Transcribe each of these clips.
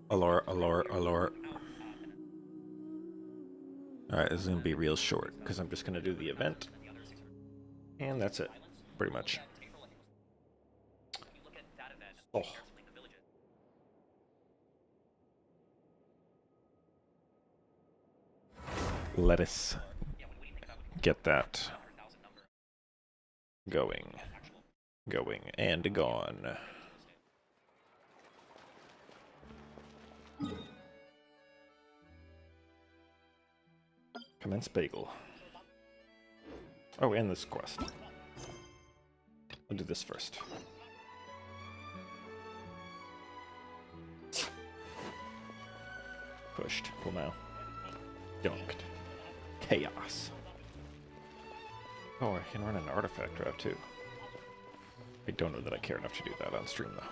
Allure, allure, allure. Alright, this is going to be real short, because I'm just going to do the event, and that's it, pretty much. Oh. Let us get that going, and gone. Commence bagel. Oh, and this quest. I'll do this first. Pushed. Well, now. Dunked. Chaos. Oh, I can run an artifact route too. I don't know that I care enough to do that on stream though.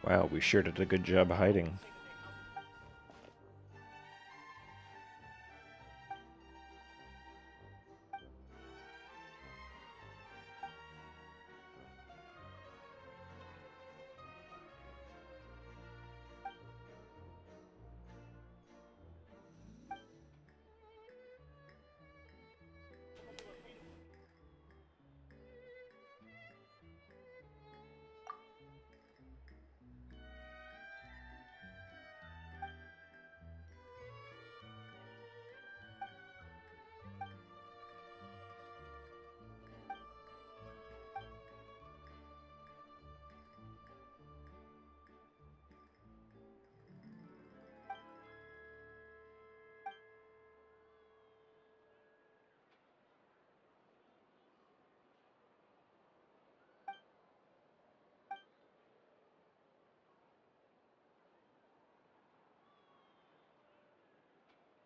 Wow, we sure did a good job hiding.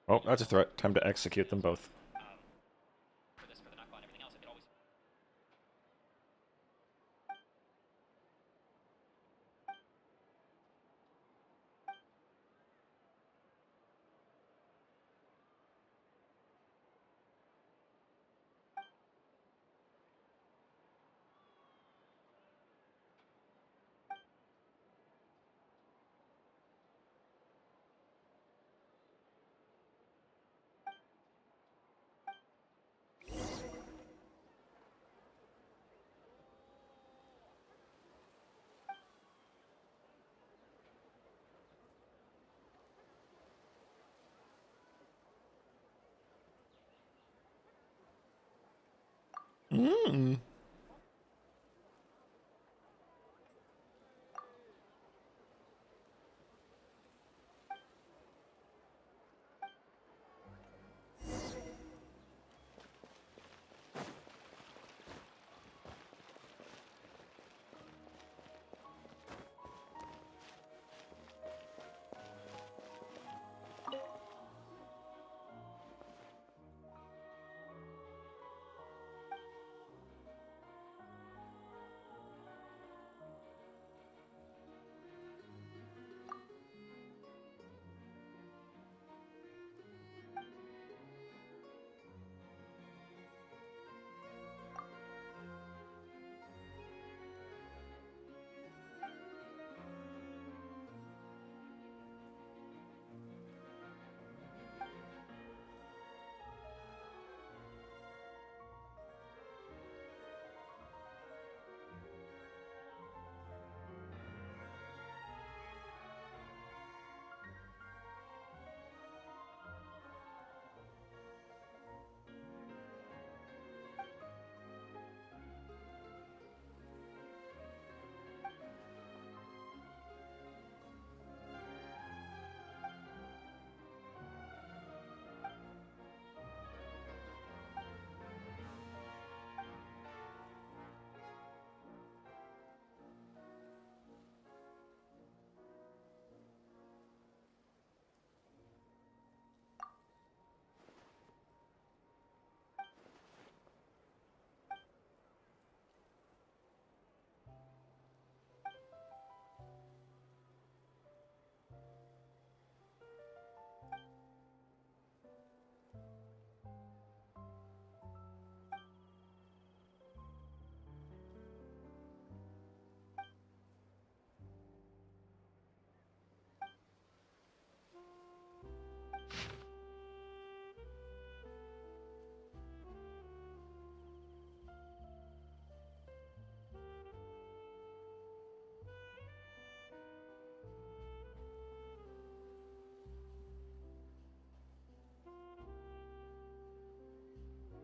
Oh, that's a threat. Time to execute them both. Mmm.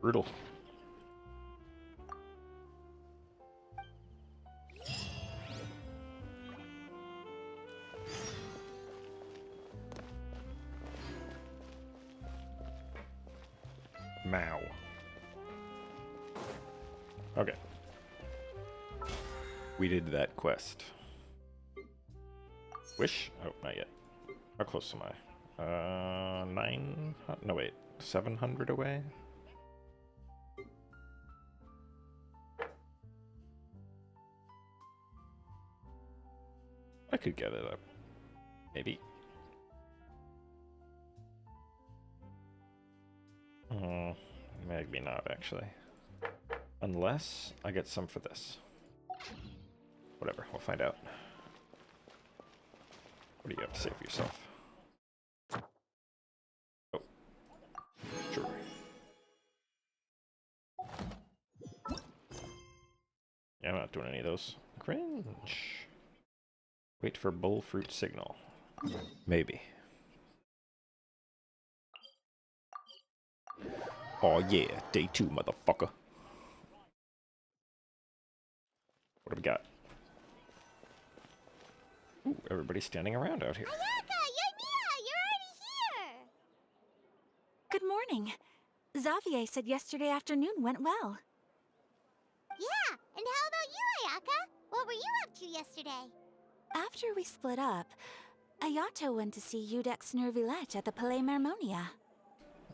Brutal. Mao. Okay. We did that quest. Wish? Oh, not yet. How close am I? 9? No, wait. 700 away? I could get it up. Maybe. Maybe not, actually. Unless I get some for this. Whatever, we'll find out. What do you have to say for yourself? Oh. Sure. Yeah, I'm not doing any of those. Cringe. Wait for bullfruit signal. Maybe. Oh yeah, day 2, motherfucker. What do we got? Ooh, everybody's standing around out here. Ayaka, Yoimiya, you're already here! Good morning. Xavier said yesterday afternoon went well. Yeah, and how about you, Ayaka? What were you up to yesterday? After we split up, Ayato went to see Udex Nervillette at the Palais Mermonia.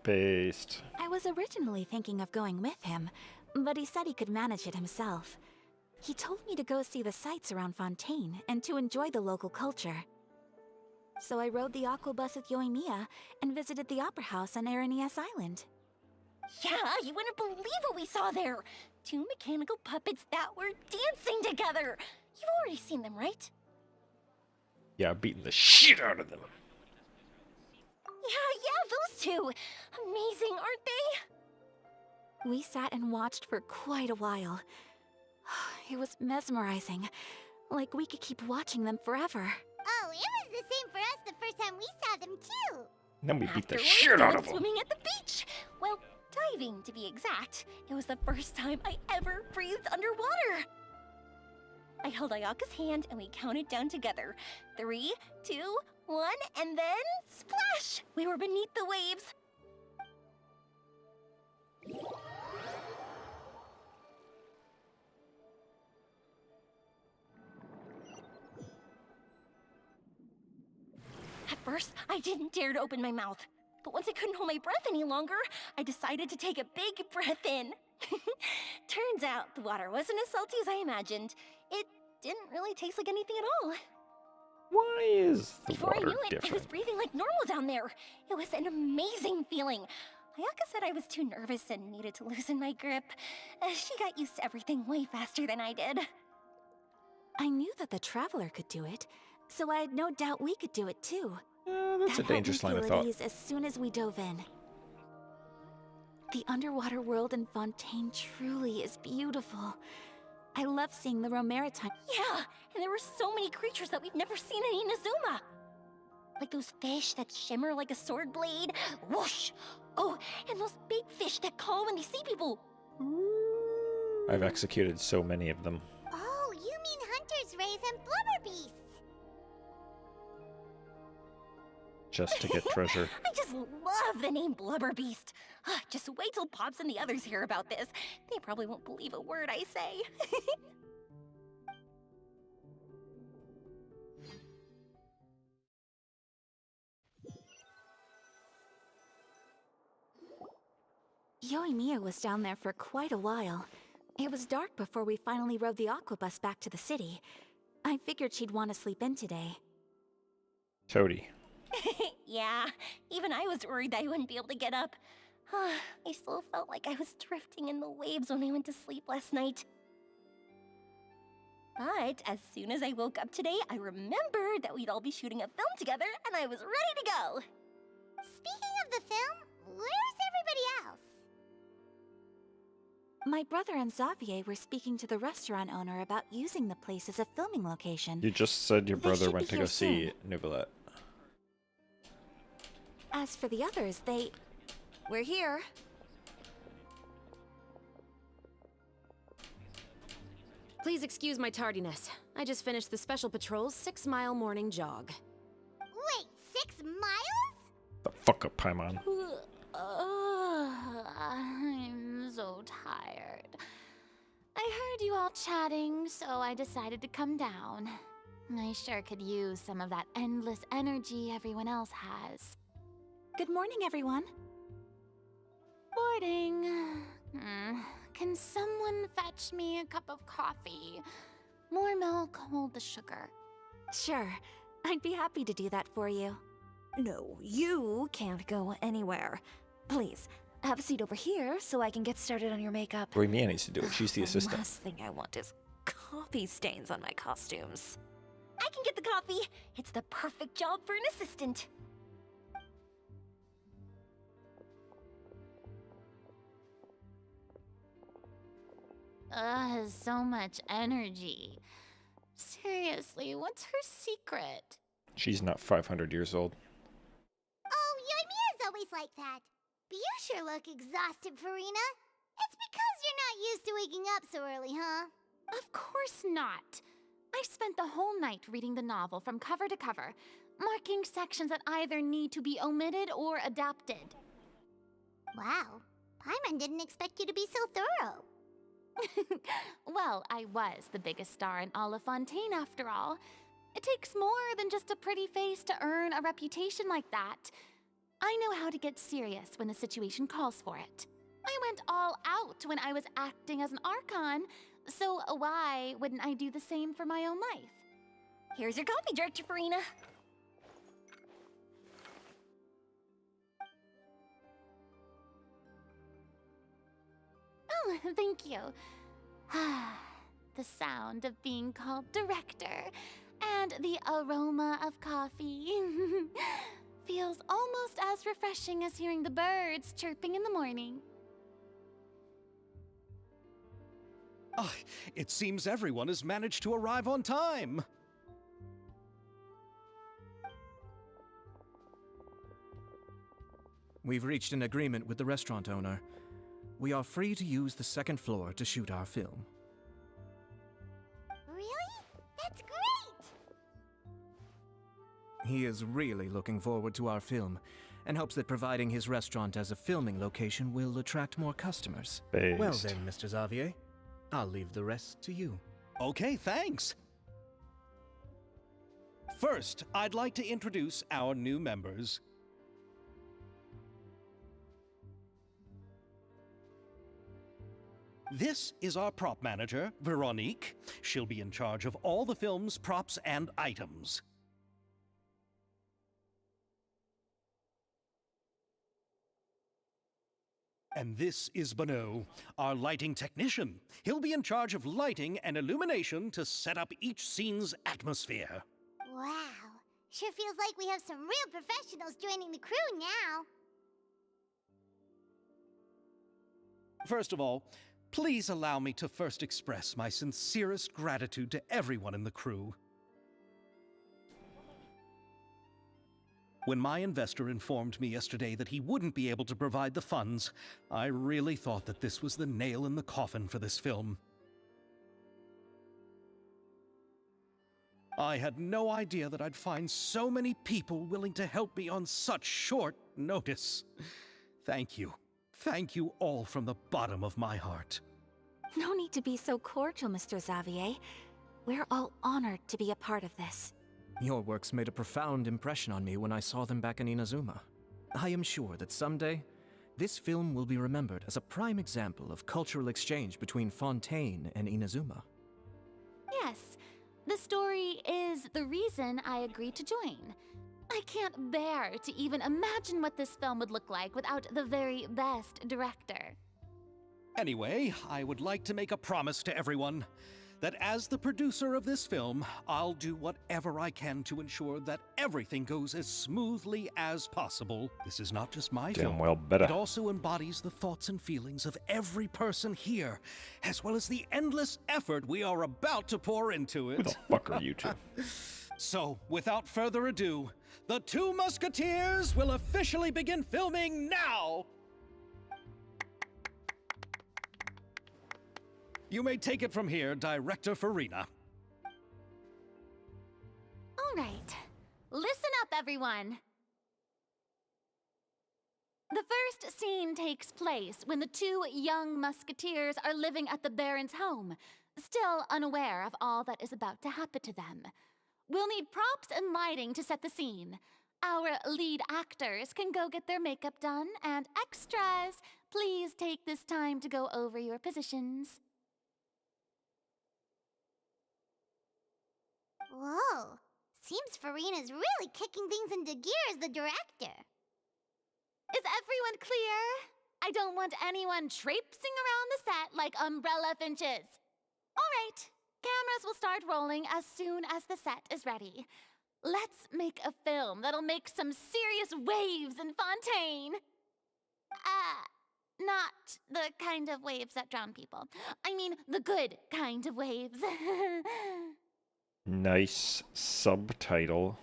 Based. I was originally thinking of going with him, but he said he could manage it himself. He told me to go see the sights around Fontaine and to enjoy the local culture. So I rode the aqua bus with Yoimiya and visited the opera house on Aranias Island. Yeah, you wouldn't believe what we saw there! 2 mechanical puppets that were dancing together! You've already seen them, right? Yeah, beating the shit out of them. Yeah, those 2! Amazing, aren't they? We sat and watched for quite a while. It was mesmerizing. Like we could keep watching them forever. Oh, it was the same for us the first time we saw them, too! Then we beat the Afterwards, shit we out went of them. swimming at the beach! Well, diving, to be exact. It was the first time I ever breathed underwater! I held Ayaka's hand and we counted down together. 3, 2, 1, and then splash! We were beneath the waves. At first, I didn't dare to open my mouth. But once I couldn't hold my breath any longer, I decided to take a big breath in. Turns out the water wasn't as salty as I imagined. It didn't really taste like anything at all. Why is the Before I water knew it, I was different? breathing like normal down there. It was an amazing feeling. Ayaka said I was too nervous and needed to loosen my grip. She got used to everything way faster than I did. I knew that the Traveler could do it, so I had no doubt we could do it too. That's a That dangerous helped line me of feel at thought. ease as soon as we dove in. The underwater world in Fontaine truly is beautiful. I love seeing the Romaritime. Yeah, and there were so many creatures that we've never seen in Inazuma. Like those fish that shimmer like a sword blade. Whoosh! Oh, and those big fish that call when they see people. I've executed so many of them. Oh, you mean Hunter's Rays and Blubber Beasts! Just to get treasure. I just love the name Blubber Beast. Just wait till Pops and the others hear about this. They probably won't believe a word I say. Yoimiya was down there for quite a while. It was dark before we finally rode the aqua bus back to the city. I figured she'd want to sleep in today. Toady. Yeah, even I was worried that I wouldn't be able to get up. I still felt like I was drifting in the waves when I went to sleep last night. But as soon as I woke up today, I remembered that we'd all be shooting a film together, and I was ready to go. Speaking of the film, where's everybody else? My brother and Xavier were speaking to the restaurant owner about using the place as a filming location. You just said your They brother should went be to go here see soon. Neuvillette. As for the others, we're here. Please excuse my tardiness. I just finished the Special Patrol's 6-mile morning jog. Wait, 6 miles? The fuck up, Paimon. I'm so tired. I heard you all chatting, so I decided to come down. I sure could use some of that endless energy everyone else has. Good morning, everyone. Morning. Can someone fetch me a cup of coffee? More milk, hold the sugar. Sure. I'd be happy to do that for you. No, you can't go anywhere. Please, have a seat over here so I can get started on your makeup. Roy Mia needs to do it. She's the assistant. last thing I want is coffee stains on my costumes. I can get the coffee. It's the perfect job for an assistant. So much energy. Seriously, what's her secret? She's not 500 years old. Oh, Yoimiya's always like that. But you sure look exhausted, Farina. It's because you're not used to waking up so early, huh? Of course not. I spent the whole night reading the novel from cover to cover, marking sections that either need to be omitted or adapted. Wow. Paimon didn't expect you to be so thorough. Well, I was the biggest star in all of Fontaine after all. It takes more than just a pretty face to earn a reputation like that. I know how to get serious when the situation calls for it. I went all out when I was acting as an Archon, so why wouldn't I do the same for my own life? Here's your coffee, Director Farina. Oh, thank you. The sound of being called director and the aroma of coffee feels almost as refreshing as hearing the birds chirping in the morning. Ah, it seems everyone has managed to arrive on time. We've reached an agreement with the restaurant owner. We are free to use the second floor to shoot our film. Really? That's great! He is really looking forward to our film, and hopes that providing his restaurant as a filming location will attract more customers. Based. Well then, Mr. Xavier, I'll leave the rest to you. Okay, thanks. First, I'd like to introduce our new members. This is our prop manager, Veronique. She'll be in charge of all the film's props and items. And this is Bonneau, our lighting technician. He'll be in charge of lighting and illumination to set up each scene's atmosphere. Wow. Sure feels like we have some real professionals joining the crew now. First of all, please allow me to first express my sincerest gratitude to everyone in the crew. When my investor informed me yesterday that he wouldn't be able to provide the funds, I really thought that this was the nail in the coffin for this film. I had no idea that I'd find so many people willing to help me on such short notice. Thank you. Thank you all from the bottom of my heart. No need to be so cordial, Mr. Xavier. We're all honored to be a part of this. Your works made a profound impression on me when I saw them back in Inazuma. I am sure that someday, this film will be remembered as a prime example of cultural exchange between Fontaine and Inazuma. Yes, the story is the reason I agreed to join. I can't bear to even imagine what this film would look like without the very best director. Anyway, I would like to make a promise to everyone that as the producer of this film, I'll do whatever I can to ensure that everything goes as smoothly as possible. This is not just my Damn film. well better. It also embodies the thoughts and feelings of every person here, as well as the endless effort we are about to pour into Who it. the fuck are you two? So, without further ado, The Two Musketeers will officially begin filming now! You may take it from here, Director Farina. All right. Listen up, everyone. The first scene takes place when the two young musketeers are living at the Baron's home, still unaware of all that is about to happen to them. We'll need props and lighting to set the scene. Our lead actors can go get their makeup done, and extras, please take this time to go over your positions. Whoa. Seems Farina's really kicking things into gear as the director. Is everyone clear? I don't want anyone traipsing around the set like umbrella finches. All right, cameras will start rolling as soon as the set is ready. Let's make a film that'll make some serious waves in Fontaine. Not the kind of waves that drown people. I mean, the good kind of waves. Nice subtitle.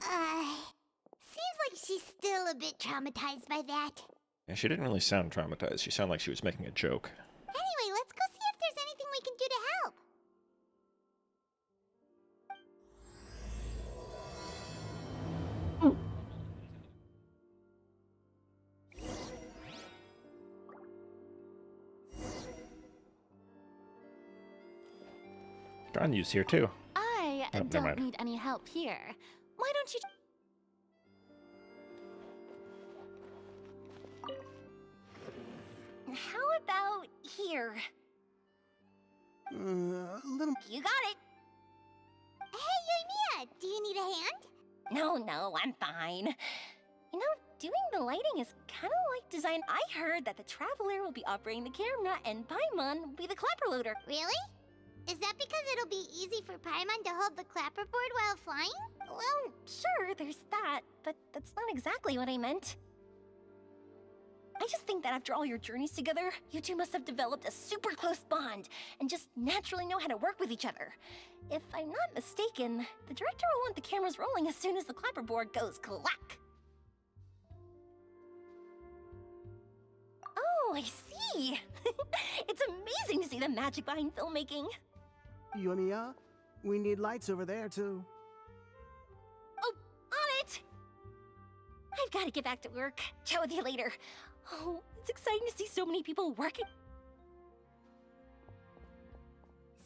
Seems like she's still a bit traumatized by that. Yeah, she didn't really sound traumatized. She sounded like she was making a joke. Anyway, let's go see if there's anything we can do to help. Ganyu's here too. I Oh, never don't mind. need any help here. Why don't you... How about here? Little. You got it. Hey, Yoimiya, do you need a hand? No, I'm fine. You know, doing the lighting is kind of like design. I heard that the Traveler will be operating the camera and Paimon will be the clapper loader. Really? Is that because it'll be easy for Paimon to hold the clapperboard while flying? Well, sure, there's that, but that's not exactly what I meant. I just think that after all your journeys together, you two must have developed a super close bond and just naturally know how to work with each other. If I'm not mistaken, the director will want the cameras rolling as soon as the clapperboard goes clack. Oh, I see. It's amazing to see the magic behind filmmaking. Yoimiya, we need lights over there, too. Oh, on it! I've got to get back to work. Chat with you later. Oh, it's exciting to see so many people working.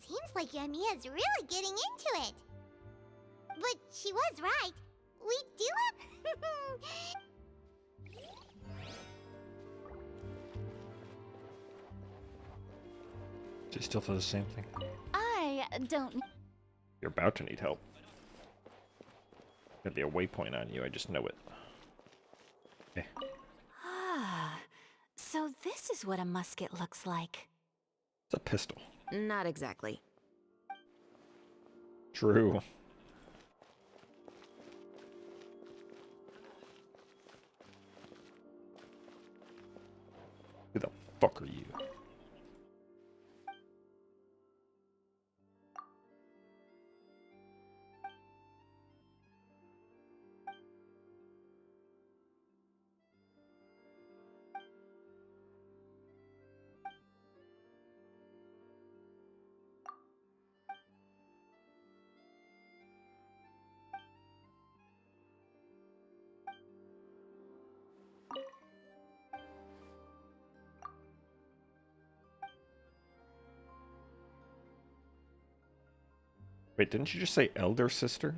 Seems like Yoimiya's really getting into it. But she was right. We do have... She still does the same thing. I don't... You're about to need help. There'll be a waypoint on you, I just know it. Okay. Ah, so this is what a musket looks like. It's a pistol. Not exactly. True. Who the fuck are you? Wait, didn't you just say elder sister?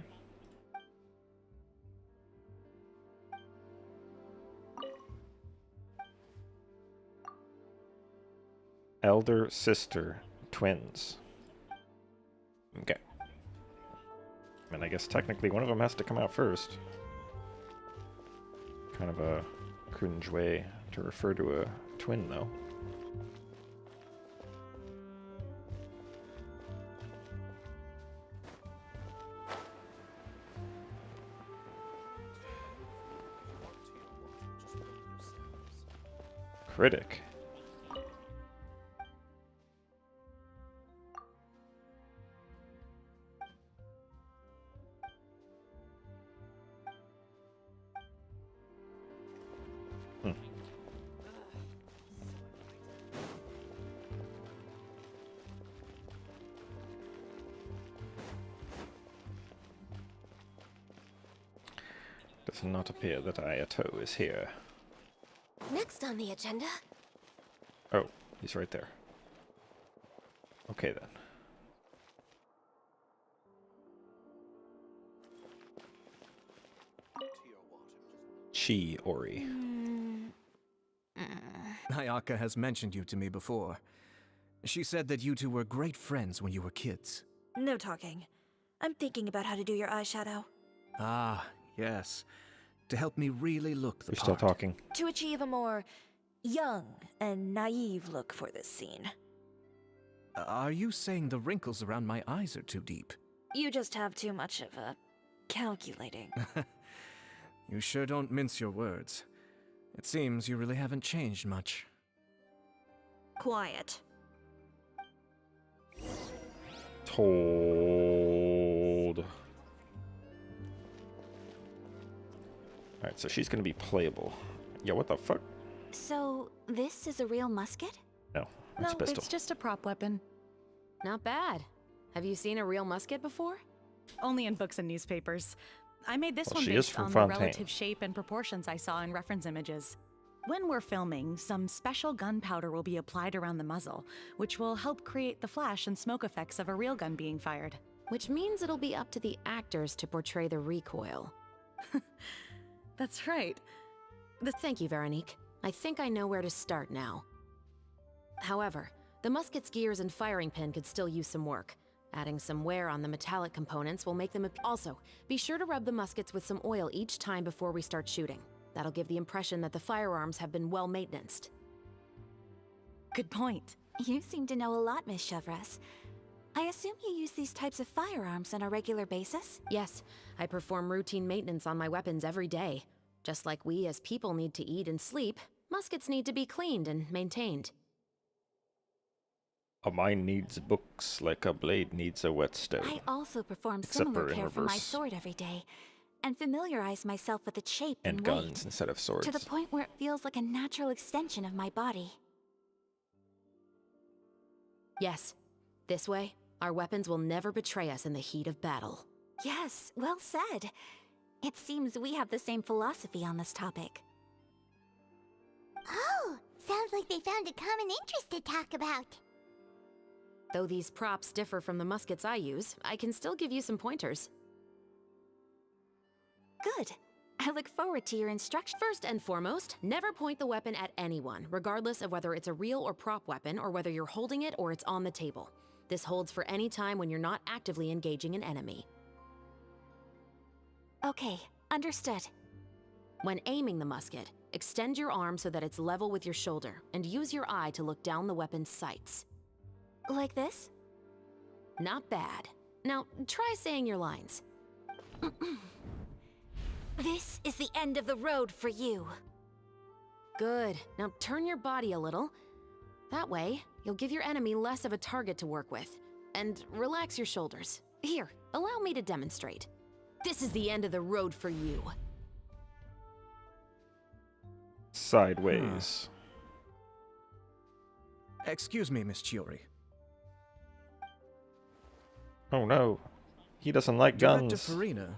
Elder sister, twins. Okay. I mean, I guess technically one of them has to come out first. Kind of a cringe way to refer to a twin, though. Critic. Does not appear that Ayato is here. Next on the agenda. Oh, he's right there. Okay then. Chi Ori. Ayaka has mentioned you to me before. She said that you two were great friends when you were kids. No talking. I'm thinking about how to do your eyeshadow. Ah, yes. To help me really look the We're part. still talking. To achieve a more young and naive look for this scene. Are you saying the wrinkles around my eyes are too deep? You just have too much of a calculating. You sure don't mince your words. It seems you really haven't changed much. Quiet. Told. Alright, so she's gonna be playable. Yo, what the fuck? So, this is a real musket? No, it's a No, pistol. it's just a prop weapon. Not bad. Have you seen a real musket before? Only in books and newspapers. I made this Well, one she is based from on Fontaine. the relative shape and proportions I saw in reference images. When we're filming, some special gunpowder will be applied around the muzzle, which will help create the flash and smoke effects of a real gun being fired. Which means it'll be up to the actors to portray the recoil. That's right. Thank you, Veronique. I think I know where to start now. However, the musket's gears and firing pin could still use some work. Adding some wear on the metallic components will make them Also, be sure to rub the muskets with some oil each time before we start shooting. That'll give the impression that the firearms have been well maintenanced. Good point. You seem to know a lot, Miss Chevres. I assume you use these types of firearms on a regular basis? Yes, I perform routine maintenance on my weapons every day. Just like we as people need to eat and sleep, muskets need to be cleaned and maintained. A mind needs books like a blade needs a whetstone. I also perform Except similar for in care for my reverse. sword every day, and familiarize myself with its shape And and guns weight, instead of swords. to the point where it feels like a natural extension of my body. Yes, this way, our weapons will never betray us in the heat of battle. Yes, well said. It seems we have the same philosophy on this topic. Oh, sounds like they found a common interest to talk about. Though these props differ from the muskets I use, I can still give you some pointers. Good. I look forward to your instructions. First and foremost, never point the weapon at anyone, regardless of whether it's a real or prop weapon or whether you're holding it or it's on the table. This holds for any time when you're not actively engaging an enemy. Okay, understood. When aiming the musket, extend your arm so that it's level with your shoulder, and use your eye to look down the weapon's sights. Like this? Not bad. Now, try saying your lines. This is the end of the road for you. Good. Now turn your body a little. That way, you'll give your enemy less of a target to work with. And relax your shoulders. Here, allow me to demonstrate. This is the end of the road for you. Sideways. Excuse me, Miss Chiori. Oh no. He doesn't like Director guns. Farina,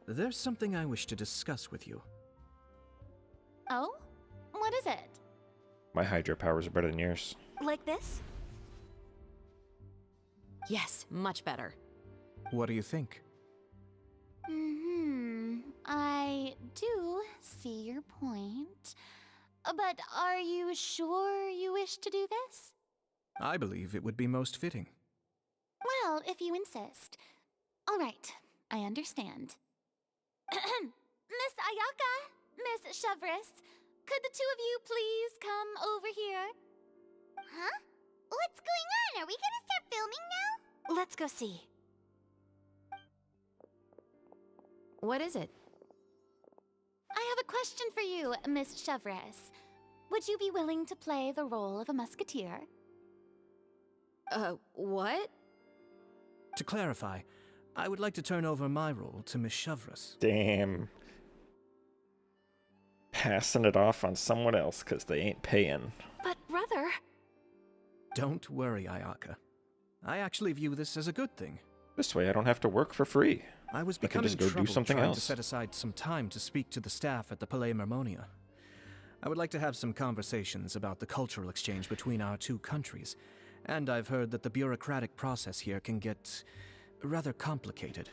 there's something I wish to discuss with you. Oh? What is it? My hydro powers are better than yours. Like this? Yes, much better. What do you think? I do see your point. But are you sure you wish to do this? I believe it would be most fitting. Well, if you insist. All right, I understand. Miss Ayaka, Miss Chevres, could the two of you please come over here? Huh? What's going on? Are we gonna start filming now? Let's go see. What is it? I have a question for you, Miss Chevres. Would you be willing to play the role of a musketeer? What? To clarify, I would like to turn over my role to Miss Chevres. Damn. Passing it off on someone else because they ain't paying. But brother... Don't worry, Ayaka. I actually view this as a good thing. This way I don't have to work for free. I was I could becoming just go do troubled something trying else. to set aside some time to speak to the staff at the Palais Mermonia. I would like to have some conversations about the cultural exchange between our two countries, and I've heard that the bureaucratic process here can get rather complicated.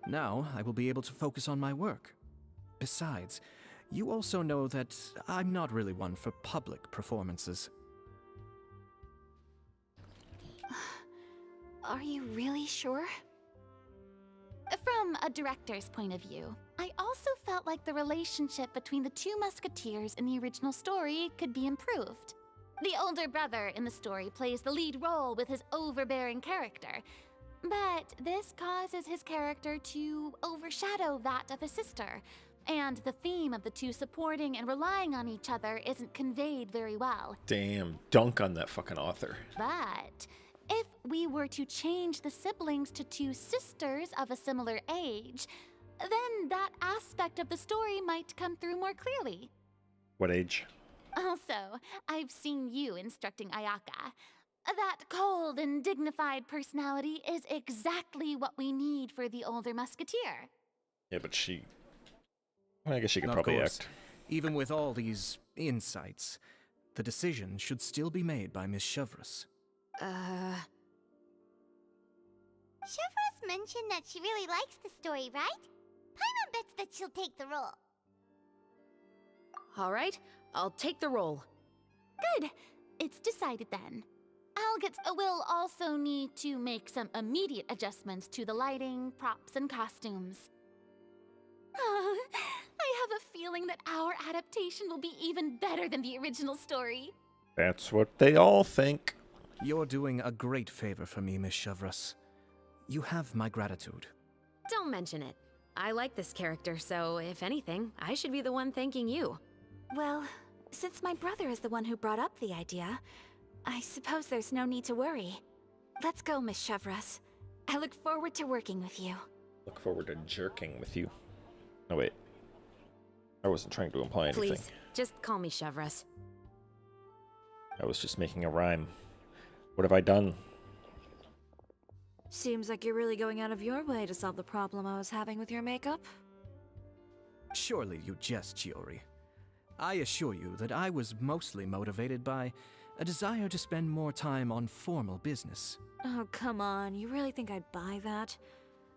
Now, I will be able to focus on my work. Besides, you also know that I'm not really one for public performances. Are you really sure? From a director's point of view, I also felt like the relationship between the two musketeers in the original story could be improved. The older brother in the story plays the lead role with his overbearing character, but this causes his character to overshadow that of his sister, and the theme of the two supporting and relying on each other isn't conveyed very well. Damn, dunk on that fucking author. But if we were to change the siblings to two sisters of a similar age, then that aspect of the story might come through more clearly. What age? Also, I've seen you instructing Ayaka. That cold and dignified personality is exactly what we need for the older musketeer. Yeah, but I guess she could Of probably course, act. even with all these insights, the decision should still be made by Miss Chevreuse. Chevreuse mentioned that she really likes the story, right? Paimon bets that she'll take the role. All right, I'll take the role. Good. It's decided then. Will also need to make some immediate adjustments to the lighting, props, and costumes. Oh, I have a feeling that our adaptation will be even better than the original story. That's what they all think. You're doing a great favor for me, Miss Chevreuse. You have my gratitude. Don't mention it. I like this character, so if anything, I should be the one thanking you. Well, since my brother is the one who brought up the idea, I suppose there's no need to worry. Let's go, Miss Chevreuse. I look forward to working with you. Look forward to jerking with you. No, wait. I wasn't trying to imply anything. Please, just call me Chevreuse. I was just making a rhyme. What have I done? Seems like you're really going out of your way to solve the problem I was having with your makeup. Surely you jest, Chiori. I assure you that I was mostly motivated by a desire to spend more time on formal business. Oh, come on. You really think I'd buy that?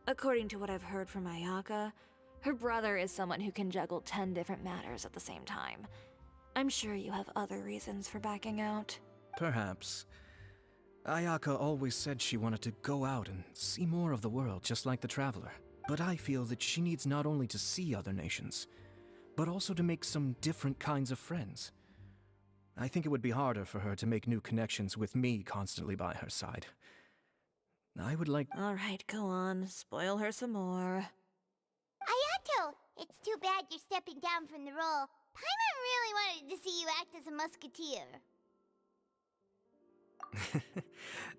According to what I've heard from Ayaka, her brother is someone who can juggle 10 different matters at the same time. I'm sure you have other reasons for backing out. Perhaps. Ayaka always said she wanted to go out and see more of the world, just like the Traveler. But I feel that she needs not only to see other nations, but also to make some different kinds of friends. I think it would be harder for her to make new connections with me constantly by her side. I would like... All right, go on. Spoil her some more. Ayato, it's too bad you're stepping down from the role. Paimon really wanted to see you act as a musketeer.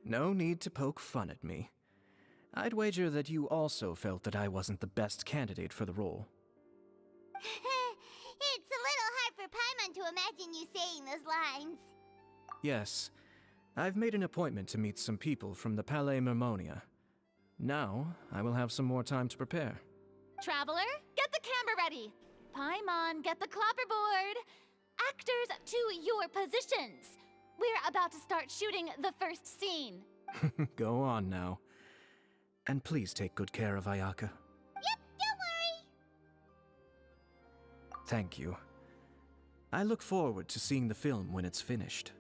No need to poke fun at me. I'd wager that you also felt that I wasn't the best candidate for the role. It's a little hard for Paimon to imagine you saying those lines. Yes, I've made an appointment to meet some people from the Palais Mermonia. Now, I will have some more time to prepare. Traveler, get the camera ready. Paimon, get the clapperboard. Actors, to your positions. We're about to start shooting the first scene. Go on now. And please take good care of Ayaka. Yep, don't worry. Thank you. I look forward to seeing the film when it's finished.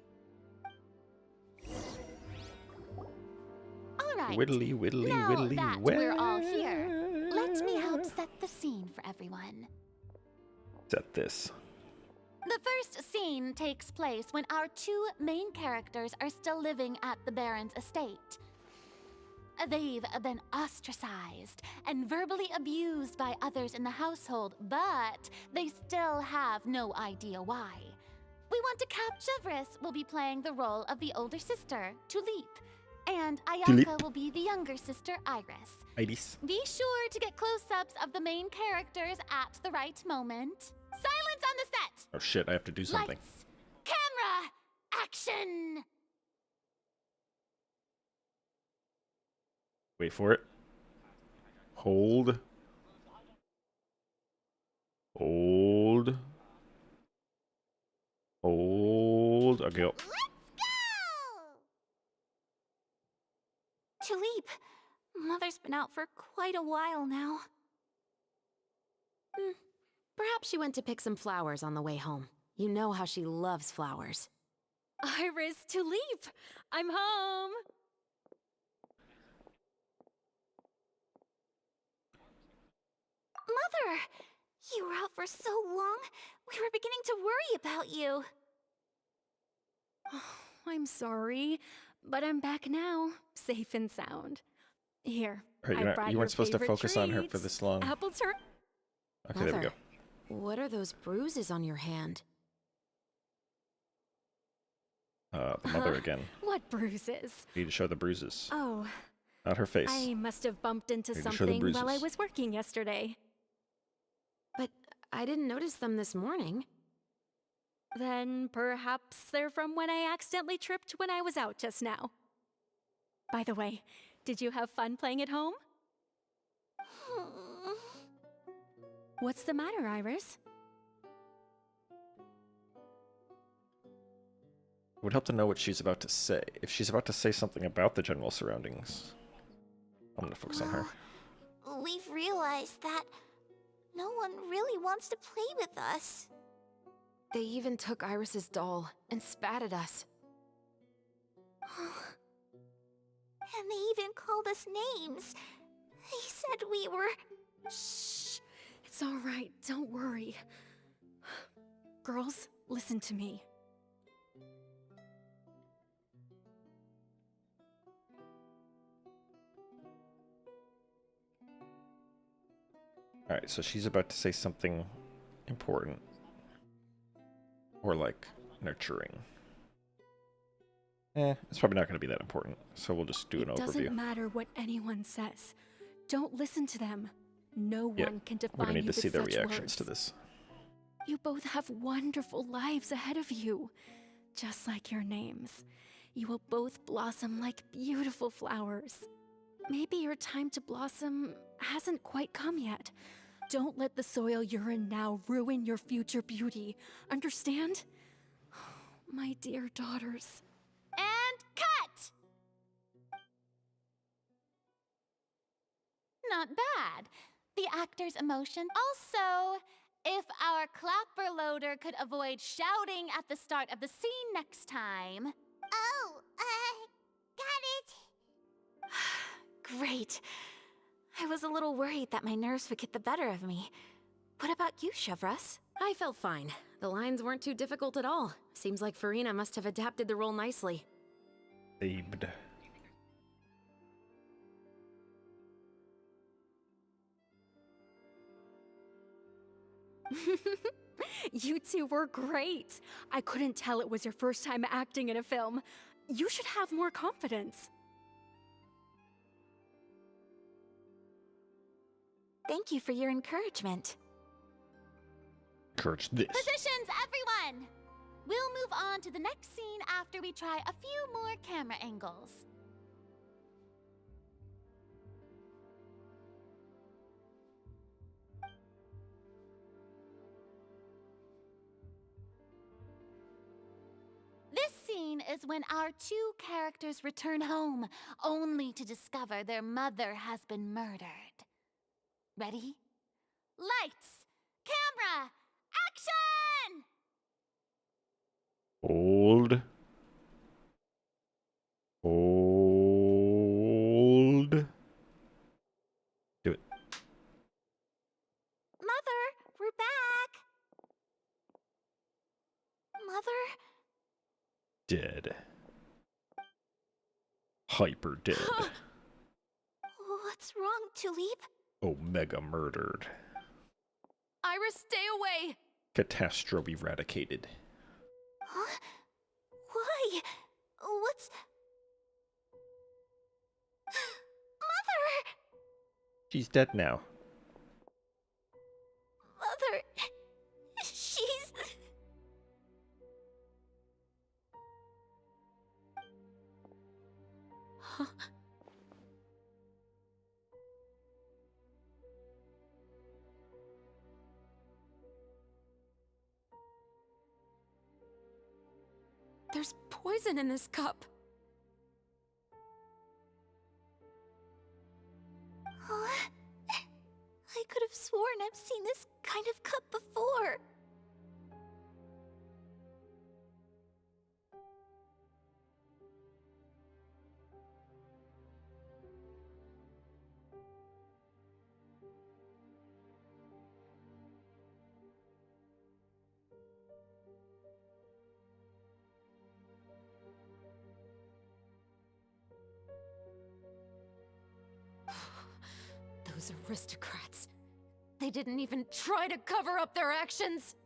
All right. Whittly, whittly, now whittly, that we're all here, let me help set the scene for everyone. Set this. The first scene takes place when our two main characters are still living at the Baron's estate. They've been ostracized and verbally abused by others in the household, but they still have no idea why. We want to Chevreuse will be playing the role of the older sister, Tulip, and Ayaka will be the younger sister, Iris. Iris. Be sure to get close-ups of the main characters at the right moment. Silence on the set! Oh shit, I have to do something. Lights, camera, action! Wait for it. Hold. Hold. Hold. Okay. Go. Let's go! Tulip, Mother's been out for quite a while now. Perhaps she went to pick some flowers on the way home. You know how she loves flowers. Iris, Tulip! I'm home! Mother! You were out for so long, we were beginning to worry about you. I'm sorry, but I'm back now, safe and sound. Here, Alright, I brought you your weren't supposed to favorite focus on her for treats. this long. Apple tart. Okay, there we go. Mother, what are those bruises on your hand? The mother again. What bruises? Need to show the bruises. Oh, Not her face. I must have bumped into Maybe show the something while I bruises. was working yesterday. But I didn't notice them this morning. Then perhaps they're from when I accidentally tripped when I was out just now. By the way, did you have fun playing at home? What's the matter, Iris? It would help to know what she's about to say. If she's about to say something about the general surroundings, I'm gonna focus on her. We've realized that no one really wants to play with us. They even took Iris's doll and spat at us. And they even called us names. They said we were... Shh. It's all right. Don't worry. Girls, listen to me. Alright, so she's about to say something important. Or like, nurturing. It's probably not going to be that important, so we'll just do an It overview. doesn't matter what anyone says. Don't listen to them. No Yeah, one can we're define gonna need you to see with their such reactions words. to this. You both have wonderful lives ahead of you. Just like your names. You will both blossom like beautiful flowers. Maybe your time to blossom hasn't quite come yet. Don't let the soil you're in now ruin your future beauty. Understand? My dear daughters. And cut! Not bad. The actor's emotion. Also, if our clapper loader could avoid shouting at the start of the scene next time. Oh, got it. Great. I was a little worried that my nerves would get the better of me. What about you, Chevros? I felt fine. The lines weren't too difficult at all. Seems like Farina must have adapted the role nicely. Saved. You two were great. I couldn't tell it was your first time acting in a film. You should have more confidence. Thank you for your encouragement. Encourage this. Positions, everyone! We'll move on to the next scene after we try a few more camera angles. This scene is when our two characters return home, only to discover their mother has been murdered. Ready? Lights! Camera! Action! Hold. Hold. Do it. Mother, we're back! Mother? Dead. Hyper dead. What's wrong, Tulip? Omega murdered. Iris, stay away! Catastrophe eradicated. Huh? Why? What's... Mother! She's dead now. Mother... She's... There's poison in this cup. Huh? I could have sworn I've seen this kind of cup before. Those aristocrats. They didn't even try to cover up their actions.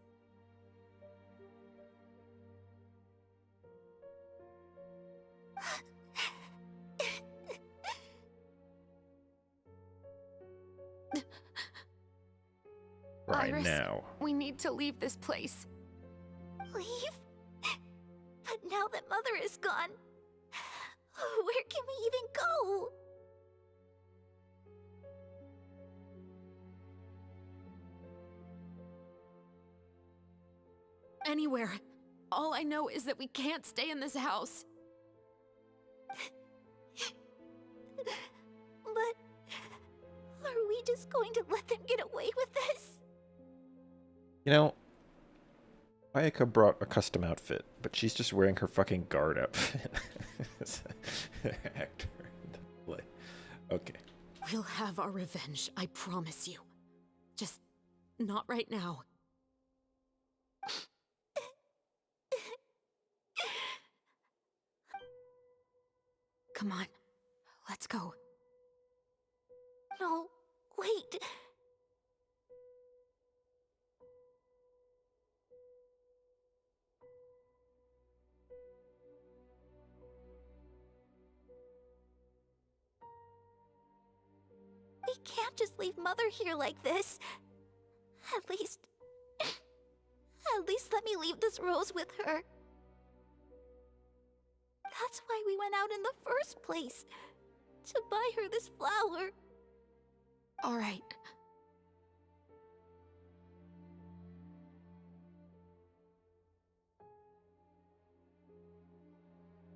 Right Iris, now. we need to leave this place. Leave? But now that Mother is gone, where can we even go? Anywhere. All I know is that we can't stay in this house. But are we just going to let them get away with this? You know, Ayaka brought a custom outfit, but she's just wearing her fucking guard outfit. As an actor. Okay. We'll have our revenge, I promise you. Just not right now. Come on, let's go. No, wait. We can't just leave Mother here like this. At least let me leave this rose with her. That's why we went out in the first place. To buy her this flower. All right.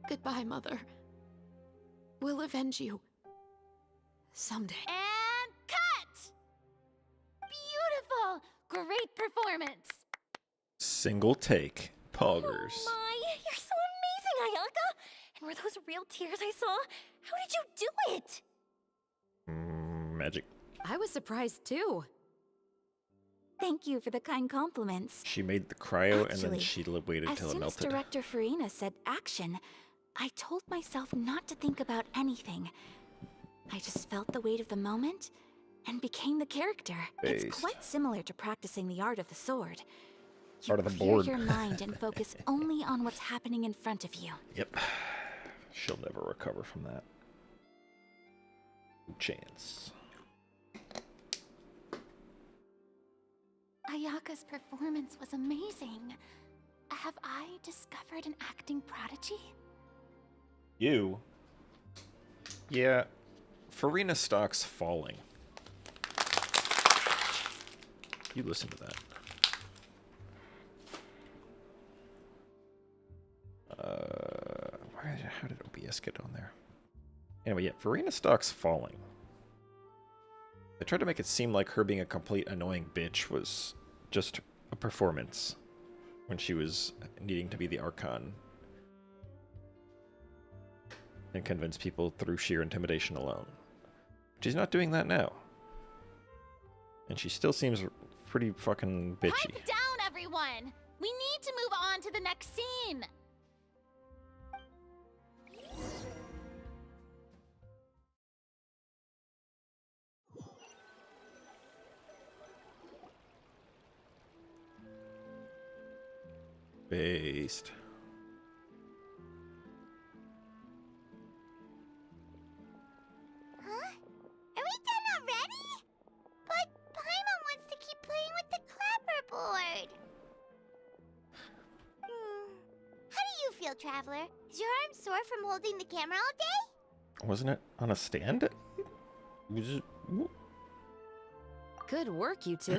Goodbye, Mother. We'll avenge you. Someday. And cut! Beautiful! Great performance! Single take. Poggers. Oh my, you're so amazing, Ayaka! And were those real tears I saw? How did you do it? Magic. I was surprised too. Thank you for the kind compliments. She made the cryo and then Actually, she waited As till it soon as melted. director Farina said action, I told myself not to think about anything. I just felt the weight of the moment and became the character. Based. It's quite similar to practicing the art of the sword. You Art of the clear board. your mind and focus only on what's happening in front of you. Yep. She'll never recover from that. No chance. Ayaka's performance was amazing. Have I discovered an acting prodigy? You? Yeah. Farina stock's falling. You listen to that. How did OBS get on there? Anyway, yeah, Farina stock's falling. They tried to make it seem like her being a complete annoying bitch was just a performance when she was needing to be the Archon and convince people through sheer intimidation alone. She's not doing that now. And she still seems pretty fucking bitchy. Pipe down, everyone! We need to move on to the next scene! Based. Huh? Are we done already? But Paimon wants to keep playing with the clapperboard. How do you feel, Traveler? Is your arm sore from holding the camera all day? Wasn't it on a stand? Good work, you two.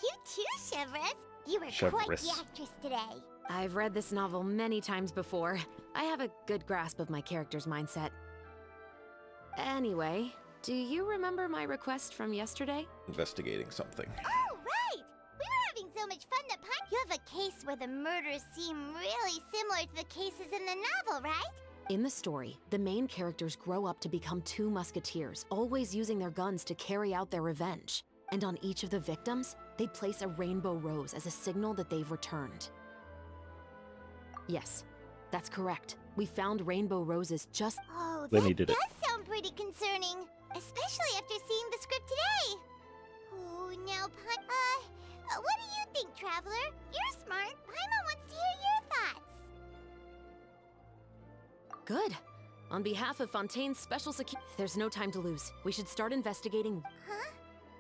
You too, Shivers. You were quite the Shivers. actress today. I've read this novel many times before. I have a good grasp of my character's mindset. Anyway, do you remember my request from yesterday? Investigating something. Oh, right! We were having so much fun that you have a case where the murders seem really similar to the cases in the novel, right? In the story, the main characters grow up to become two musketeers, always using their guns to carry out their revenge. And on each of the victims, they place a rainbow rose as a signal that they've returned. Yes, that's correct. We found rainbow roses just... Oh, Lenny that did it. does sound pretty concerning, especially after seeing the script today. Oh, now, what do you think, Traveler? You're smart. Paimon wants to hear your thoughts. Good. On behalf of Fontaine's special there's no time to lose. We should start investigating. Huh?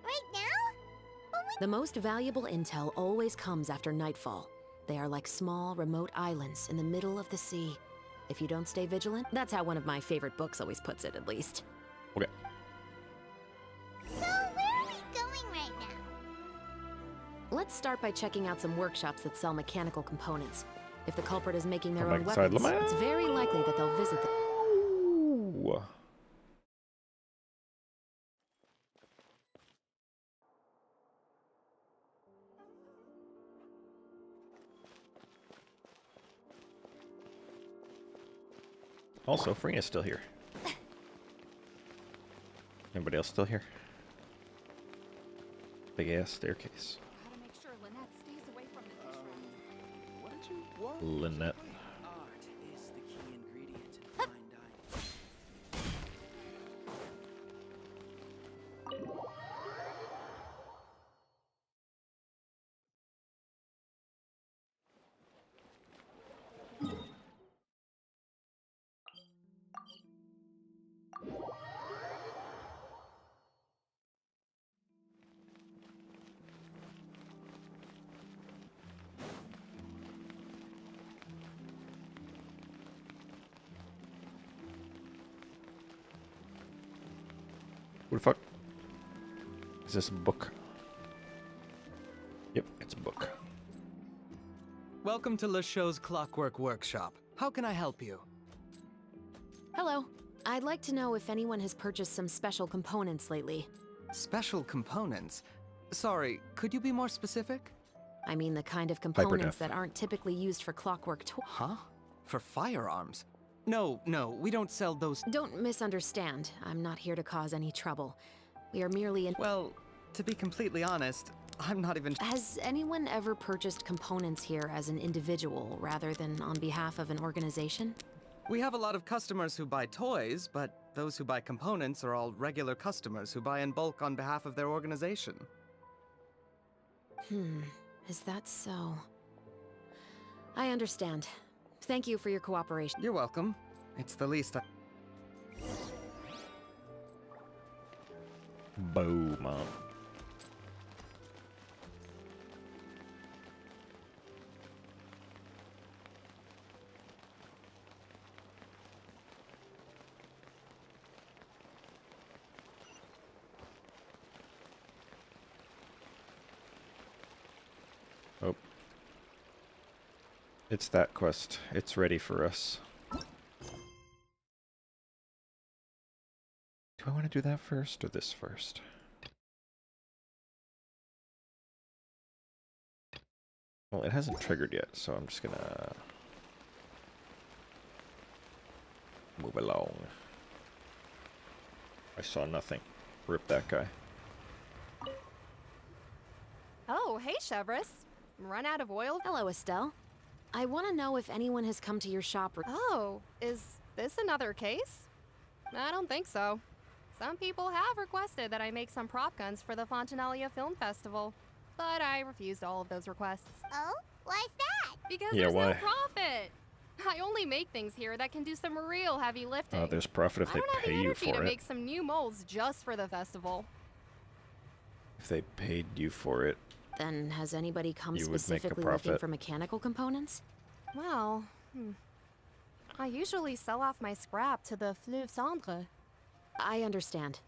Right now? But we... The most valuable intel always comes after nightfall. They are like small, remote islands in the middle of the sea. If you don't stay vigilant, that's how one of my favorite books always puts it, at least. Okay. So, where are we going right now? Let's start by checking out some workshops that sell mechanical components. If the culprit is making their Come own back inside, weapons, Lamar. it's very likely that they'll visit them. Ooh. Also, Farina's still here. Anybody else still here? Big ass staircase. Gotta make sure Lynette stays away from the dish What did you want? Lynette. Art is the key ingredient in fine dining. What the fuck? Is this a book? Yep, it's a book. Welcome to Le Show's Clockwork Workshop. How can I help you? Hello. I'd like to know if anyone has purchased some special components lately. Special components? Sorry, could you be more specific? I mean the kind of components Hyperdef. that aren't typically used for clockwork tools. Huh? For firearms? No, we don't sell those. Don't misunderstand. I'm not here to cause any trouble. We are merely in... Well, to be completely honest, I'm not even. Has anyone ever purchased components here as an individual rather than on behalf of an organization? We have a lot of customers who buy toys, but those who buy components are all regular customers who buy in bulk on behalf of their organization. Is that so? I understand. Thank you for your cooperation. You're welcome. It's the least I... Boom, Mom. Oh. It's that quest. It's ready for us. Do I want to do that first or this first? Well, it hasn't triggered yet, so I'm just gonna move along. I saw nothing. Rip that guy. Oh, hey, Chevris. Run out of oil? Hello, Estelle. I want to know if anyone has come to your shop. Oh, is this another case? I don't think so. Some people have requested that I make some prop guns for the Fontinalia Film Festival, but I refused all of those requests. Oh? Why's that? Because Yeah, there's why? no profit. I only make things here that can do some real heavy lifting. There's profit if I they don't have pay the you energy to for it. make some new molds just for the festival. If they paid you for it. Then has anybody come You would make a specifically looking profit. for mechanical components? Well, I usually sell off my scrap to the Fleuve Cendre. I understand.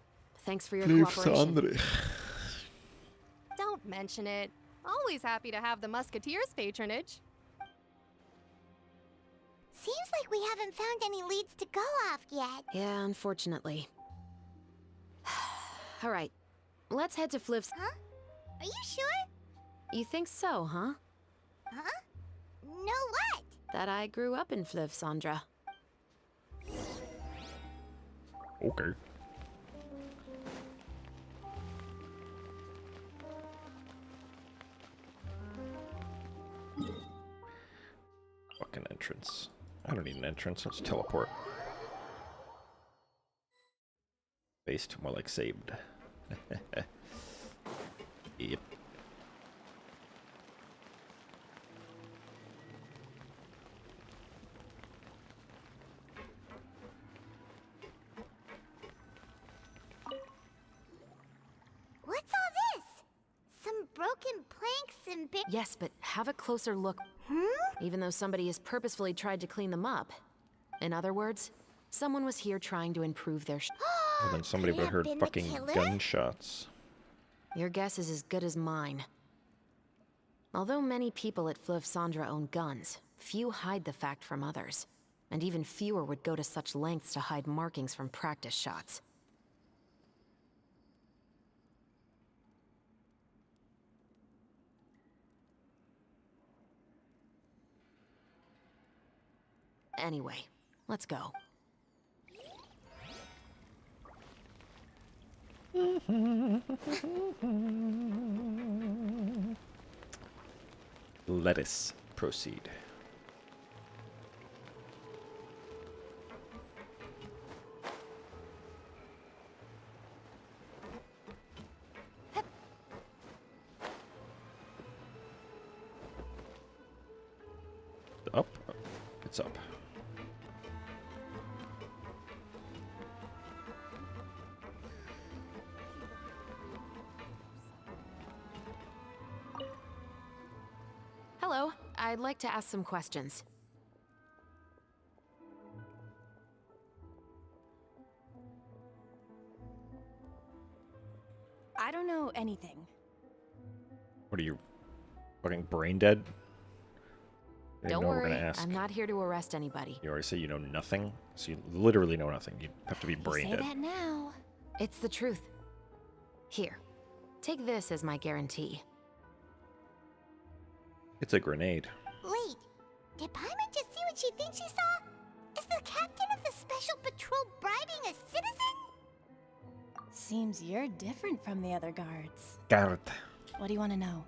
Thanks for your cooperation. Don't mention it. Always happy to have the Musketeers' patronage. Seems like we haven't found any leads to go off yet. Yeah, unfortunately. Alright, let's head to Fliv's. Huh? Are you sure? You think so, huh? Huh? No what? That I grew up in Fliv, Sandra. Okay. Fucking entrance. I don't need an entrance, let's teleport. Based, more like saved. Yep. What's all this? Some broken planks and big. Yes, but have a closer look. Even though somebody has purposefully tried to clean them up. In other words, someone was here trying to improve their And then somebody would have heard fucking gunshots. Your guess is as good as mine. Although many people at Fliv Sandra own guns, few hide the fact from others. And even fewer would go to such lengths to hide markings from practice shots. Anyway, let's go. Let us proceed. Up? It's up. Hello, I'd like to ask some questions. I don't know anything. What are you, fucking brain dead? I didn't Don't know what we're worry, gonna ask. I'm not here to arrest anybody. You already say you know nothing, so you literally know nothing. You have to be brain Say dead. that now. It's the truth. Here, take this as my guarantee. It's a grenade. Wait, did Paimon just see what she thinks she saw? Is the captain of the special patrol bribing a citizen? Seems you're different from the other guards. Guard. What do you want to know?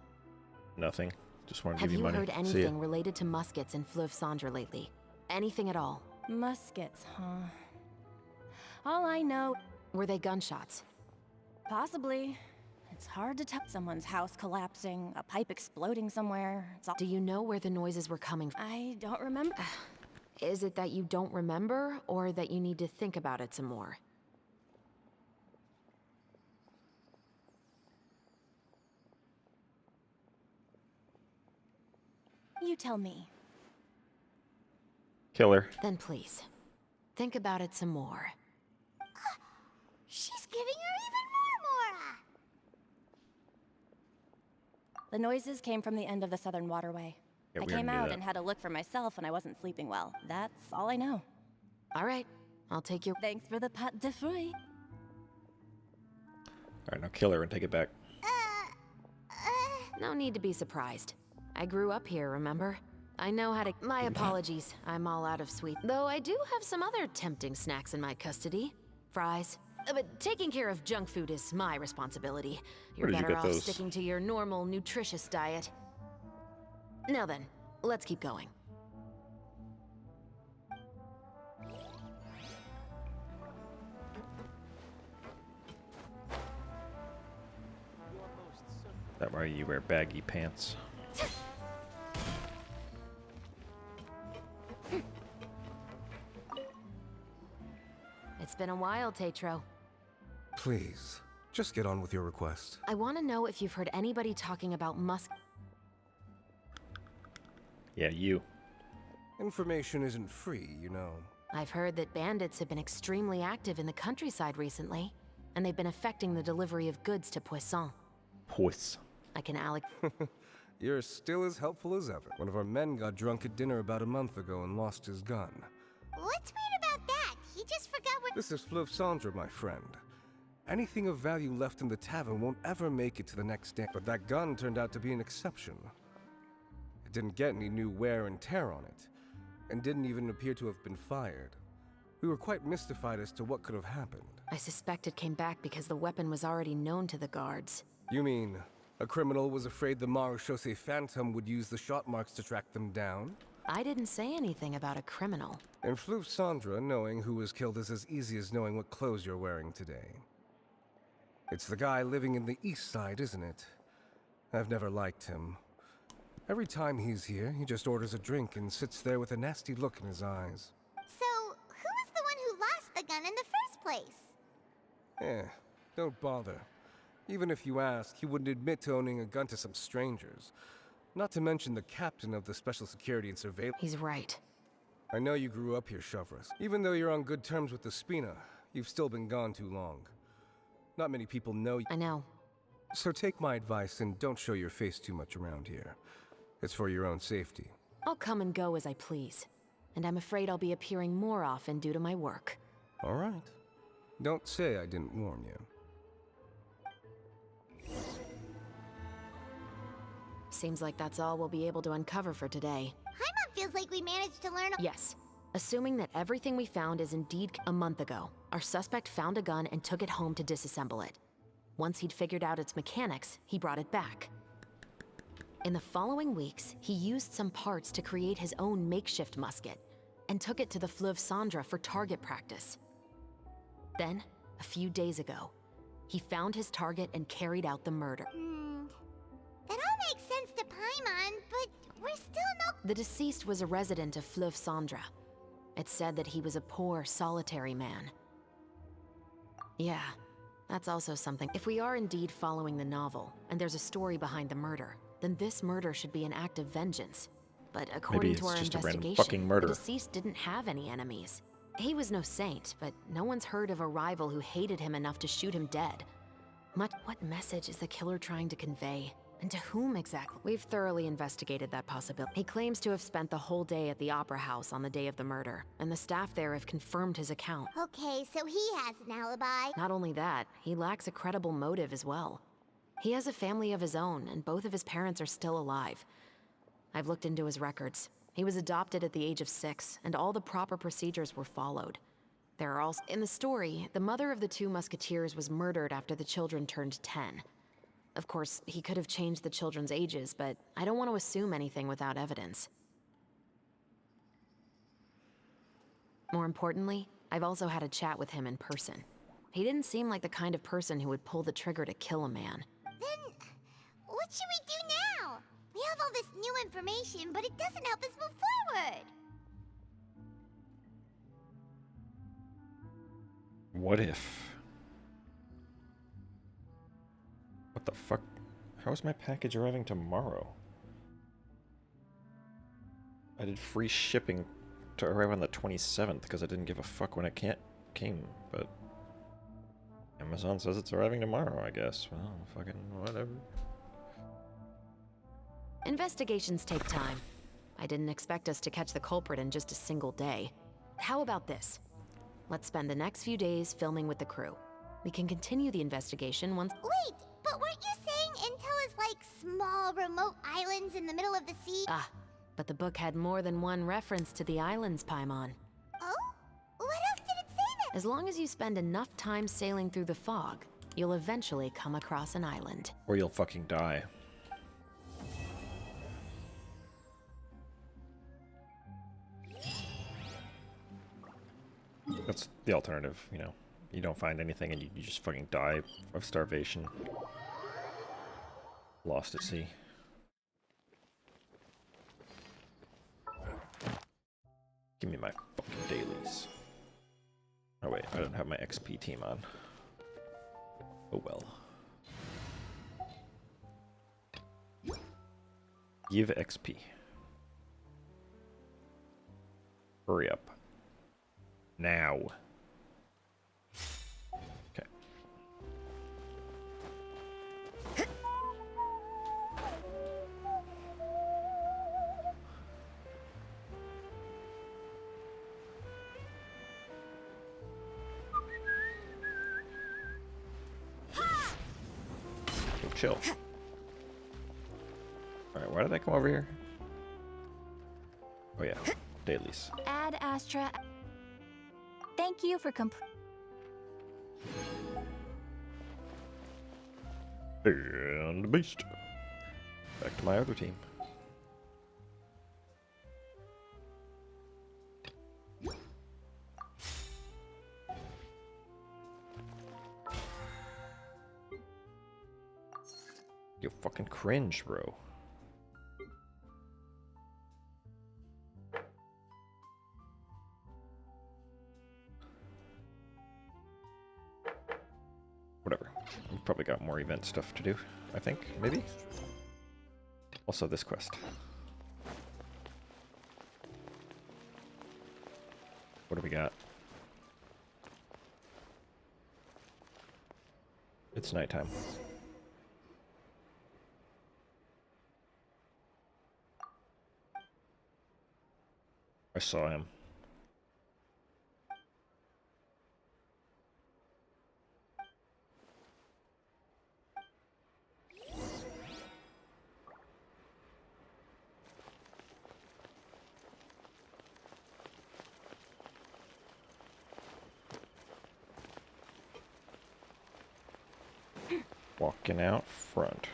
Nothing. Just want to Have give you you money. heard See ya. anything related to muskets in Fliv Sandra lately? Anything at all? Muskets, huh? All I know, Were they gunshots? possibly. It's hard to tell. Someone's house collapsing, a pipe exploding somewhere. It's all. Do you know where the noises were coming from? I don't remember. Is it that you don't remember, or that you need to think about it some more? You tell me. Killer. Then please, think about it some more. She's giving her even more Mora. The noises came from the end of the Southern Waterway. Yeah, I we came already knew out that. and had a look for myself when I wasn't sleeping well. That's all I know. All right, I'll take your... Thanks for the pat de fruit. Alright, now kill her and take it back. No need to be surprised. I grew up here, remember? I know how to... My apologies, I'm all out of sweet. Though I do have some other tempting snacks in my custody. Fries. But taking care of junk food is my responsibility. You're Where did you better get off those? sticking to your normal, nutritious diet. Now then, let's keep going. That why you wear baggy pants. It's been a while, Tetro. Please, just get on with your request. I want to know if you've heard anybody talking about Yeah, you. Information isn't free, you know. I've heard that bandits have been extremely active in the countryside recently, and they've been affecting the delivery of goods to Poisson. Puss. I can You're still as helpful as ever. One of our men got drunk at dinner about a month ago and lost his gun. What's weird about that? He just forgot what— This is Fleuve Cendre, my friend. Anything of value left in the tavern won't ever make it to the next day. But that gun turned out to be an exception. It didn't get any new wear and tear on it, and didn't even appear to have been fired. We were quite mystified as to what could have happened. I suspect it came back because the weapon was already known to the guards. You mean, a criminal was afraid the Marechaussee Phantom would use the shot marks to track them down? I didn't say anything about a criminal. In Fleuve Cendre, knowing who was killed is as easy as knowing what clothes you're wearing today. It's the guy living in the East Side, isn't it? I've never liked him. Every time he's here, he just orders a drink and sits there with a nasty look in his eyes. So, who was the one who lost the gun in the first place? Don't bother. Even if you ask, he wouldn't admit to owning a gun to some strangers. Not to mention the captain of the Special Security and Surveillance. He's right. I know you grew up here, Chevres. Even though you're on good terms with the Spina, you've still been gone too long. Not many people know you. I know. So take my advice and don't show your face too much around here. It's for your own safety. I'll come and go as I please. And I'm afraid I'll be appearing more often due to my work. All right. Don't say I didn't warn you. Seems like that's all we'll be able to uncover for today. Paimon feels like we managed to learn— Yes. Assuming that everything we found is indeed a month ago, our suspect found a gun and took it home to disassemble it. Once he'd figured out its mechanics, he brought it back. In the following weeks, he used some parts to create his own makeshift musket and took it to the Fleuve Cendre for target practice. Then, a few days ago, he found his target and carried out the murder. That all makes sense to Paimon, but we're still no— The deceased was a resident of Fleuve Cendre. It's said that he was a poor, solitary man. Yeah, that's also something. If we are indeed following the novel, and there's a story behind the murder, then this murder should be an act of vengeance. But according to our investigation, the deceased didn't have any enemies. He was no saint, but no one's heard of a rival who hated him enough to shoot him dead. What message is the killer trying to convey? And to whom exactly? We've thoroughly investigated that possibility. He claims to have spent the whole day at the Opera House on the day of the murder, and the staff there have confirmed his account. Okay, so he has an alibi. Not only that, he lacks a credible motive as well. He has a family of his own, and both of his parents are still alive. I've looked into his records. He was adopted at the age of 6, and all the proper procedures were followed. There are also— In the story, the mother of the 2 musketeers was murdered after the children turned 10. Of course, he could have changed the children's ages, but I don't want to assume anything without evidence. More importantly, I've also had a chat with him in person. He didn't seem like the kind of person who would pull the trigger to kill a man. Then, what should we do now? We have all this new information, but it doesn't help us move forward. What if? What the fuck? How is my package arriving tomorrow? I did free shipping to arrive on the 27th because I didn't give a fuck when it came, but Amazon says it's arriving tomorrow, I guess. Well, fucking whatever. Investigations take time. I didn't expect us to catch the culprit in just a single day. How about this? Let's spend the next few days filming with the crew. We can continue the investigation once— Wait, but weren't you saying Intel is like small, remote islands in the middle of the sea? Ah, but the book had more than one reference to the islands, Paimon. Oh? What else did it say then? As long as you spend enough time sailing through the fog, you'll eventually come across an island. Or you'll fucking die. That's the alternative, you know. You don't find anything and you just fucking die of starvation. Lost at sea. Give me my fucking dailies. Oh wait, I don't have my XP team on. Oh well. Give XP. Hurry up. Now. Okay. chill. Alright, why did I come over here? Oh yeah, dailies. Ad Astra. Thank you for And beast. Back to my other team. You fucking cringe, bro. Whatever. We've probably got more event stuff to do, I think, maybe? Also this quest. What do we got? It's nighttime. I saw him. Walking out front.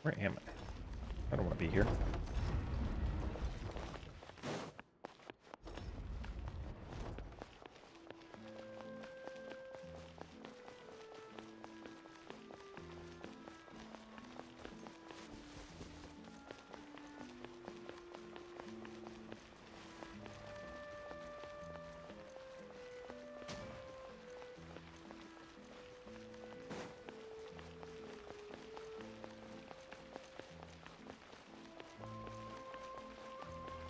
Where am I? I don't want to be here.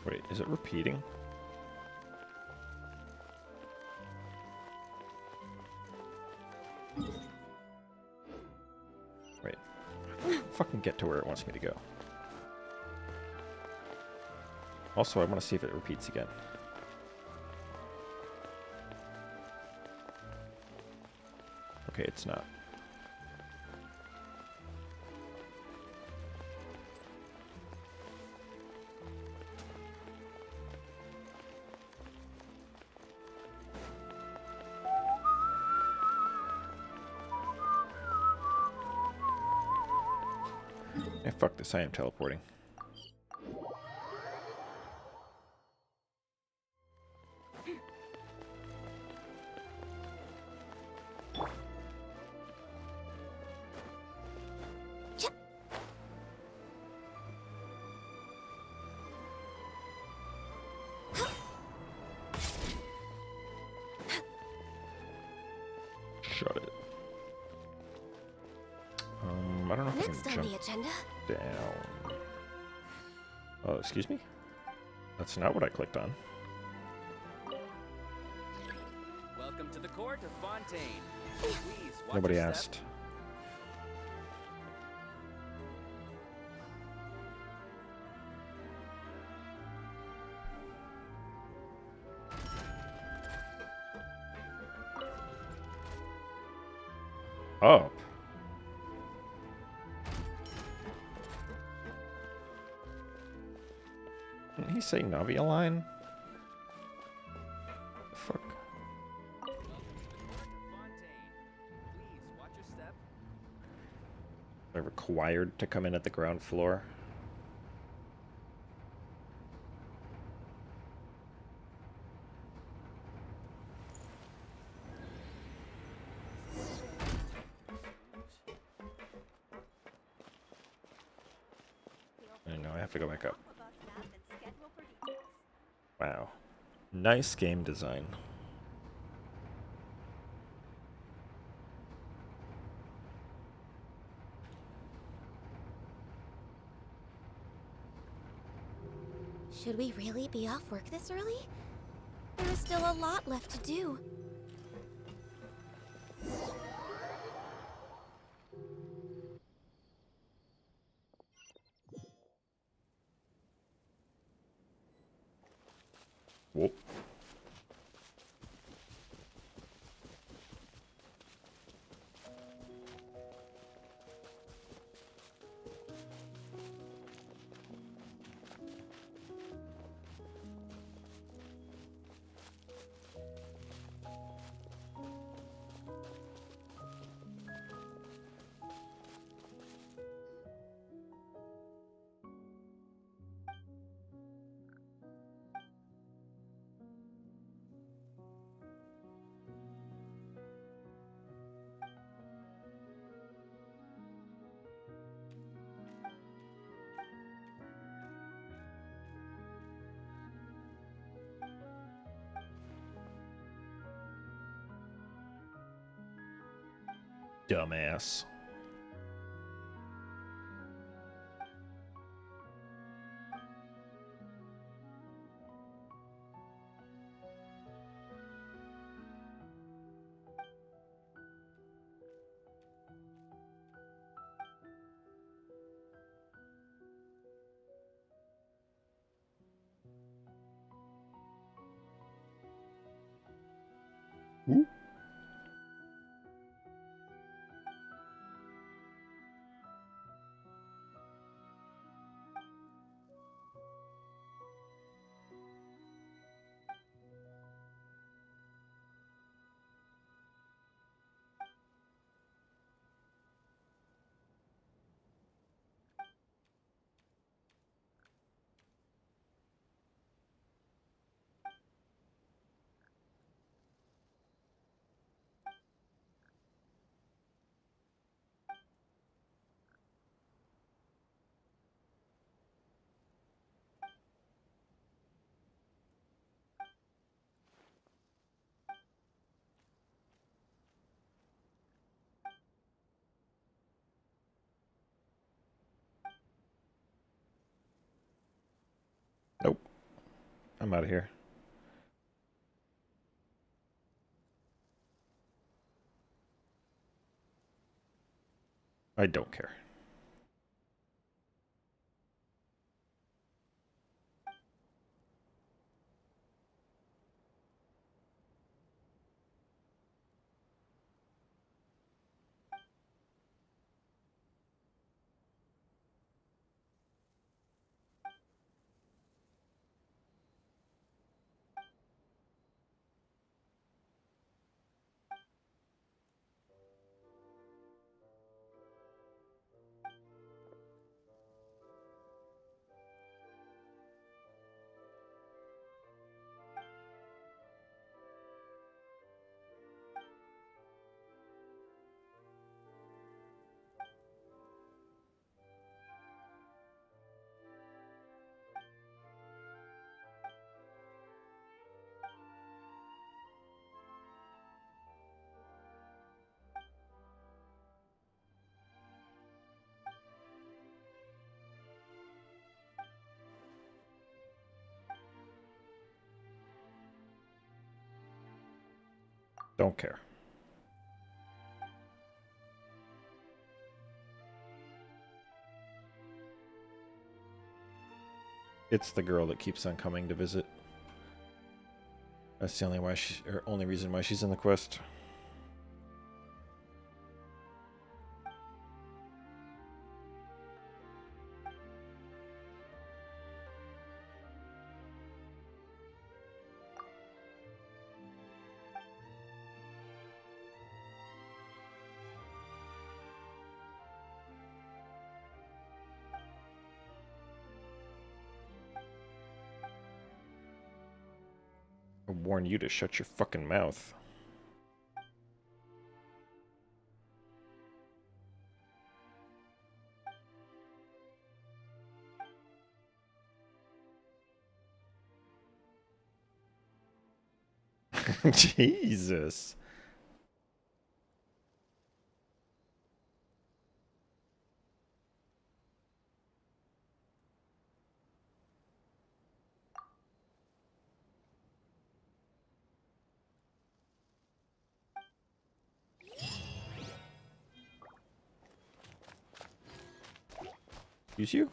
Wait, is it repeating? Wait. Fucking get to where it wants me to go. Also, I want to see if it repeats again. Okay, it's not. Fuck this, I am teleporting. Shut it. I don't know if Next I on can the jump agenda. down. Oh, excuse me? That's not what I clicked on. Welcome to the court of Fontaine. Please watch Nobody your step. asked. Up. Didn't he say Navia line? Fuck. Am I required to come in at the ground floor? I know, I have to go back up. Wow. Nice game design. Should we really be off work this early? There is still a lot left to do. Whoop. Dumbass. Ooh. Nope. I'm out of here. I don't care. Don't care. It's the girl that keeps on coming to visit. That's the only reason why she's in the quest. I warn you to shut your fucking mouth. Jesus. Use you?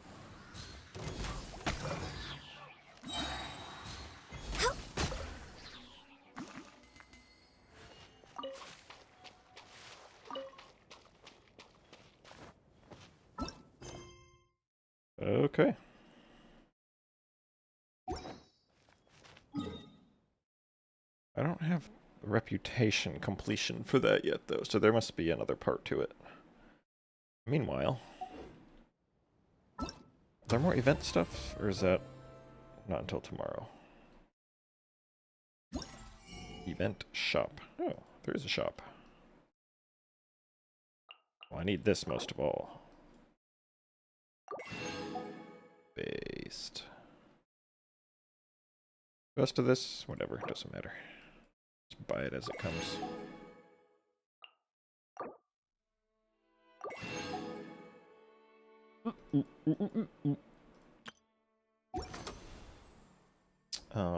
Okay. I don't have reputation completion for that yet, though, so there must be another part to it. Meanwhile, is there more event stuff, or is that not until tomorrow? Event shop. Oh, there is a shop. Well, I need this most of all. Based. Rest of this, whatever, doesn't matter. Just buy it as it comes.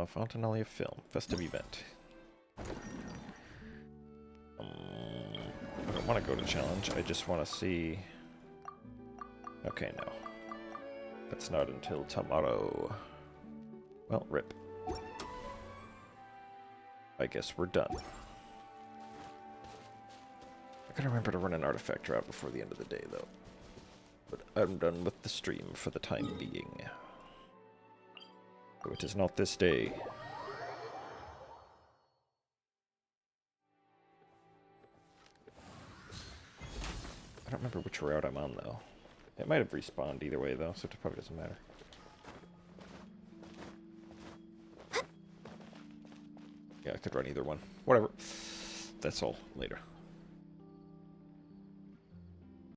Fontinalia film, festive event. I don't want to go to challenge, I just want to see... Okay, no. That's not until tomorrow. Well, rip. I guess we're done. I gotta remember to run an artifact route before the end of the day, though. But I'm done with the stream for the time being. So it is not this day. I don't remember which route I'm on, though. It might have respawned either way, though, so it probably doesn't matter. Yeah, I could run either one. Whatever. That's all later.